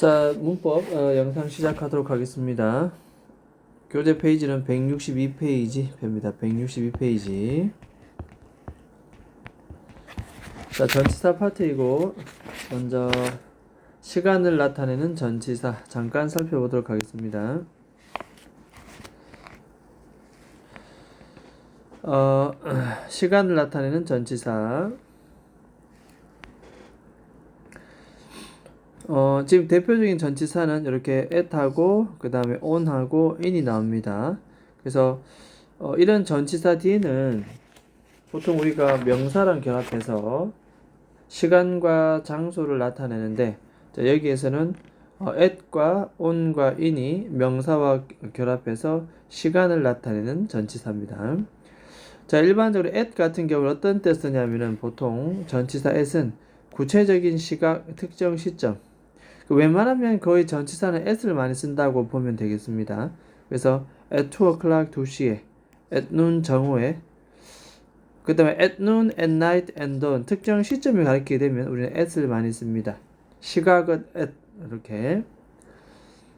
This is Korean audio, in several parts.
자, 문법 영상 시작하도록 하겠습니다. 교재 페이지는 162페이지입니다. 162페이지. 자, 전치사 파트이고 먼저 시간을 나타내는 전치사 잠깐 살펴보도록 하겠습니다. 시간을 나타내는 전치사. 지금 대표적인 전치사는 이렇게 at하고 그 다음에 on하고 in이 나옵니다. 그래서 이런 전치사 뒤에는 보통 우리가 명사랑 결합해서 시간과 장소를 나타내는데, 자, 여기에서는 at과 on과 in이 명사와 결합해서 시간을 나타내는 전치사입니다. 자, 일반적으로 at 같은 경우는 어떤 때 쓰냐면은 보통 전치사 at은 구체적인 시각, 특정 시점, 웬만하면 거의 전치사는 at를 많이 쓴다고 보면 되겠습니다. 그래서 at 2 o'clock 2시에, at noon 정오에, 그 다음에 at noon, at night, and dawn 특정 시점을 가리키게 되면 우리는 at을 많이 씁니다. 시각은 at 이렇게.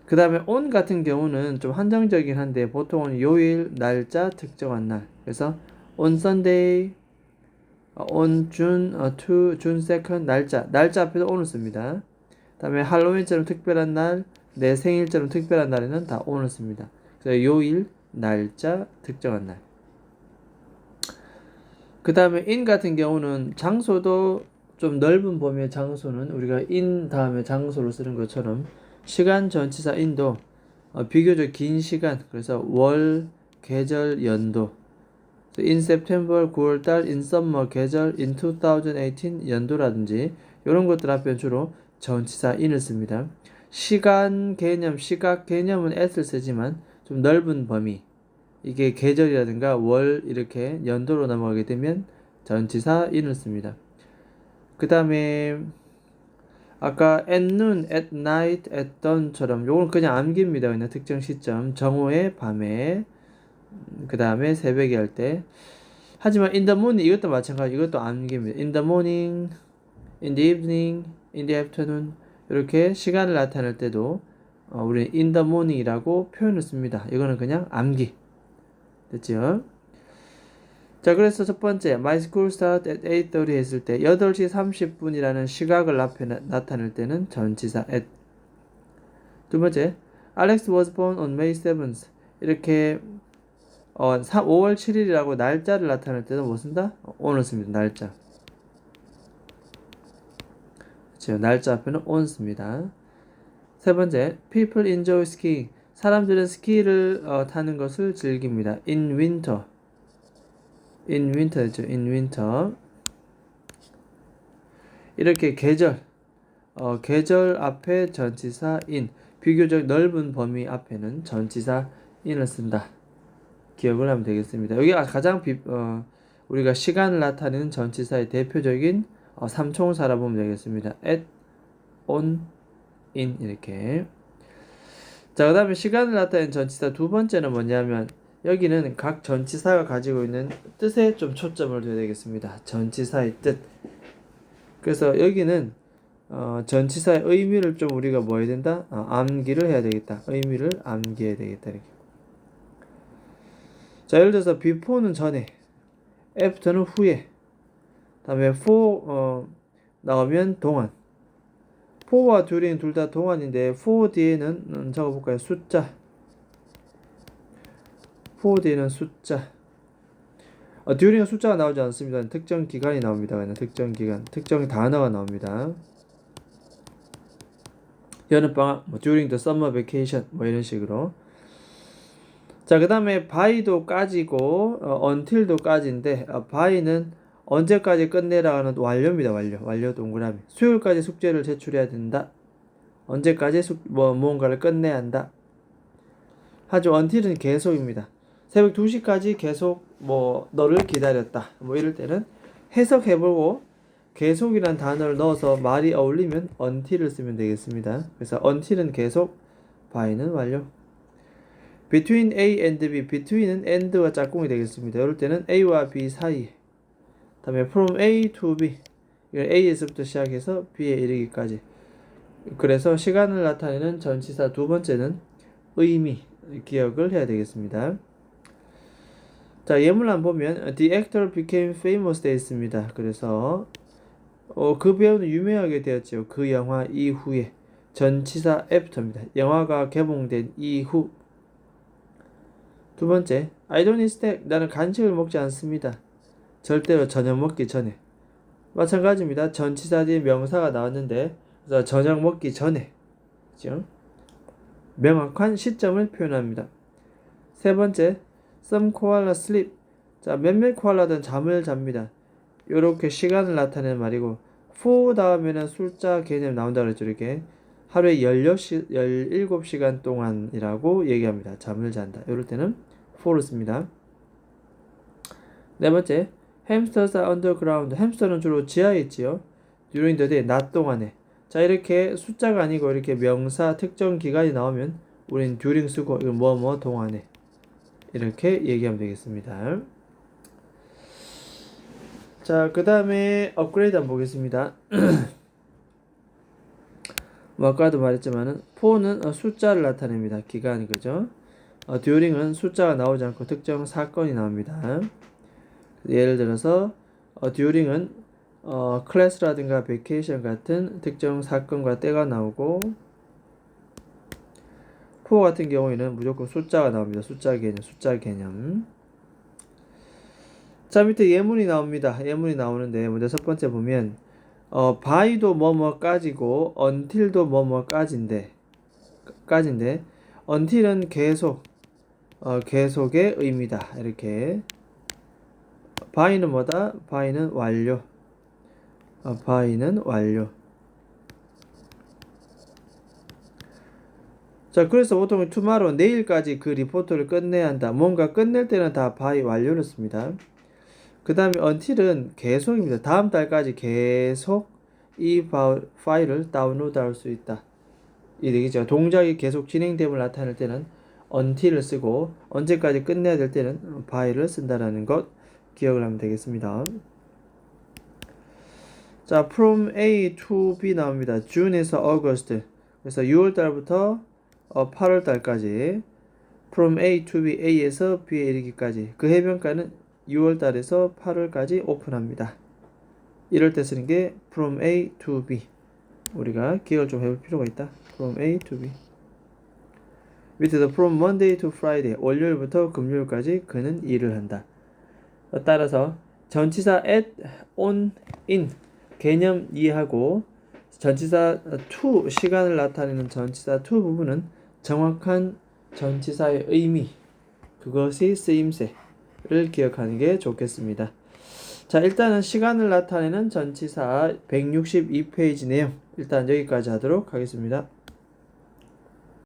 그 다음에 on 같은 경우는 좀 한정적이긴 한데 보통은 요일, 날짜, 특정한 날. 그래서 on Sunday, on June 2, June 2nd 날짜 앞에서 on을 씁니다. 다음에 할로윈처럼 특별한 날, 내 생일처럼 특별한 날에는 다 on을 씁니다. 그래서 요일, 날짜, 특정한 날. 그 다음에 in 같은 경우는 장소도 좀 넓은 범위의 장소는 우리가 in 다음에 장소로 쓰는 것처럼 시간 전치사 in도 비교적 긴 시간, 그래서 월, 계절, 연도. in September 9월달, in summer 계절, in 2018 연도라든지 이런 것들 앞에 주로 전치사 in을 씁니다. 시간 개념, 시각 개념은 at을 쓰지만 좀 넓은 범위, 이게 계절이라든가 월 이렇게 연도로 넘어가게 되면 전치사 in을 씁니다. 그 다음에 아까 at noon, at night, at dawn처럼 요건 그냥 암기입니다. 그냥 특정 시점, 정오에, 밤에, 그 다음에 새벽에 할 때. 하지만 in the morning 이것도 마찬가지, 이것도 암기입니다. in the morning, in the evening, in the afternoon 이렇게 시간을 나타낼 때도 우리는 in the morning이라고 표현을 씁니다. 이거는 그냥 암기. 됐죠? 자, 그래서 첫 번째 my school start at 8:30 했을 때 8시 30분이라는 시각을 앞에 나타낼 때는 전치사 at. 두 번째 Alex was born on May 7th 이렇게 5월 7일이라고 날짜를 나타낼 때는 뭐 쓴다? on을 씁니다. 날짜. 그렇죠. 날짜 앞에는 on 씁니다. 세 번째 people enjoy skiing 사람들은 스키를 타는 것을 즐깁니다. in winter. in winter죠. in winter. 이렇게 계절 앞에 전치사 in, 비교적 넓은 범위 앞에는 전치사 in을 쓴다. 기억을 하면 되겠습니다. 여기가 가장 우리가 시간을 나타내는 전치사의 대표적인 삼총사라 보면 되겠습니다. at, on, in 이렇게. 자, 그 다음에 시간을 나타내는 전치사 두 번째는 뭐냐면 여기는 각 전치사가 가지고 있는 뜻에 좀 초점을 둬야 되겠습니다. 전치사의 뜻. 그래서 여기는 전치사의 의미를 좀 우리가 뭐 해야 된다? 암기를 해야 되겠다. 의미를 암기해야 되겠다. 이렇게. 자, 예를 들어서 before는 전에, after는 후에, 다음에 for 나오면 동안. for와 during 둘 다 동안인데 for 뒤에는 적어볼까요? 숫자. for 뒤에는 숫자. during은 숫자가 나오지 않습니다. 특정 기간이 나옵니다. 그냥 특정 기간, 특정 단어가 나옵니다. 여름방학, during the summer vacation 뭐 이런 식으로. 자, 그 다음에 by도 까지고 until도 까지인데 by는 언제까지 끝내라 하는 완료입니다. 완료 동그라미. 수요일까지 숙제를 제출해야 된다. 언제까지 무언가를 끝내야 한다. 하죠. until은 계속입니다. 새벽 2시까지 계속 너를 기다렸다. 이럴 때는 해석해보고 계속이란 단어를 넣어서 말이 어울리면 until을 쓰면 되겠습니다. 그래서 until은 계속, by는 완료. between A and B, between은 and와 짝꿍이 되겠습니다. 이럴 때는 A와 B 사이. 다음에 from A to B, 이건 A에서부터 시작해서 B에 이르기까지. 그래서 시간을 나타내는 전치사 두 번째는 의미, 기억을 해야 되겠습니다. 자, 예문란 보면 The actor became famous 되어 있습니다. 그래서 그 배우는 유명하게 되었죠. 그 영화 이후에. 전치사 after입니다. 영화가 개봉된 이후. 두 번째, I don't eat steak. 나는 간식을 먹지 않습니다. 절대로 저녁 먹기 전에. 마찬가지입니다. 전치사 뒤에 명사가 나왔는데, 그래서 저녁 먹기 전에, 그죠? 명확한 시점을 표현합니다. 세 번째, some koala sleep. 자, 몇몇 코알라들은 잠을 잡니다. 요렇게 시간을 나타내는 말이고, for 다음에는 숫자 개념 나온다 그랬죠. 이렇게 하루에 17시간 동안이라고 얘기합니다. 잠을 잔다. 이럴 때는 for를 씁니다. 네 번째, hamsters are underground. 햄스터는 주로 지하에 있지요. during the day, 낮 동안에. 자, 이렇게 숫자가 아니고 이렇게 명사 특정 기간이 나오면 우린 during 쓰고 이건 뭐뭐 동안에 이렇게 얘기하면 되겠습니다. 자, 그 다음에 업그레이드 한번 보겠습니다. 뭐 아까도 말했지만은 for는 숫자를 나타냅니다. 기간이 그죠? during은 숫자가 나오지 않고 특정 사건이 나옵니다. 예를 들어서 during은 클래스라든가 베케이션 같은 특정 사건과 때가 나오고 for 같은 경우에는 무조건 숫자가 나옵니다. 숫자 개념. 자, 밑에 예문이 나옵니다. 예문이 나오는데 먼저 첫 번째 보면 by도 뭐뭐까지고 until도 뭐뭐까지인데 until은 계속 계속의 의미다. 이렇게 by는 뭐다? by는 완료. by는 완료. 자, 그래서 보통 tomorrow 내일까지 그 리포트를 끝내야 한다. 뭔가 끝낼 때는 다 by 완료를 씁니다. 그 다음에 until은 계속입니다. 다음 달까지 계속 이 파일을 다운로드 할 수 있다. 이 얘기죠. 동작이 계속 진행됨을 나타낼 때는 until을 쓰고 언제까지 끝내야 될 때는 by를 쓴다라는 것 기억을 하면 되겠습니다. 자, from A to B 나옵니다. June에서 August. 그래서 6월 달부터 8월 달까지 from A to B, A에서 B에 이르기까지 그 해변가는 6월 달에서 8월까지 오픈합니다. 이럴 때 쓰는 게 from A to B. 우리가 기억을 좀 해볼 필요가 있다. from A to B. 밑에서 from Monday to Friday. 월요일부터 금요일까지 그는 일을 한다. 따라서 전치사 at, on, in 개념 이해하고 전치사 to 시간을 나타내는 전치사 to 부분은 정확한 전치사의 의미 그것이 쓰임새를 기억하는 게 좋겠습니다. 자, 일단은 시간을 나타내는 전치사 162페이지 내용 일단 여기까지 하도록 하겠습니다.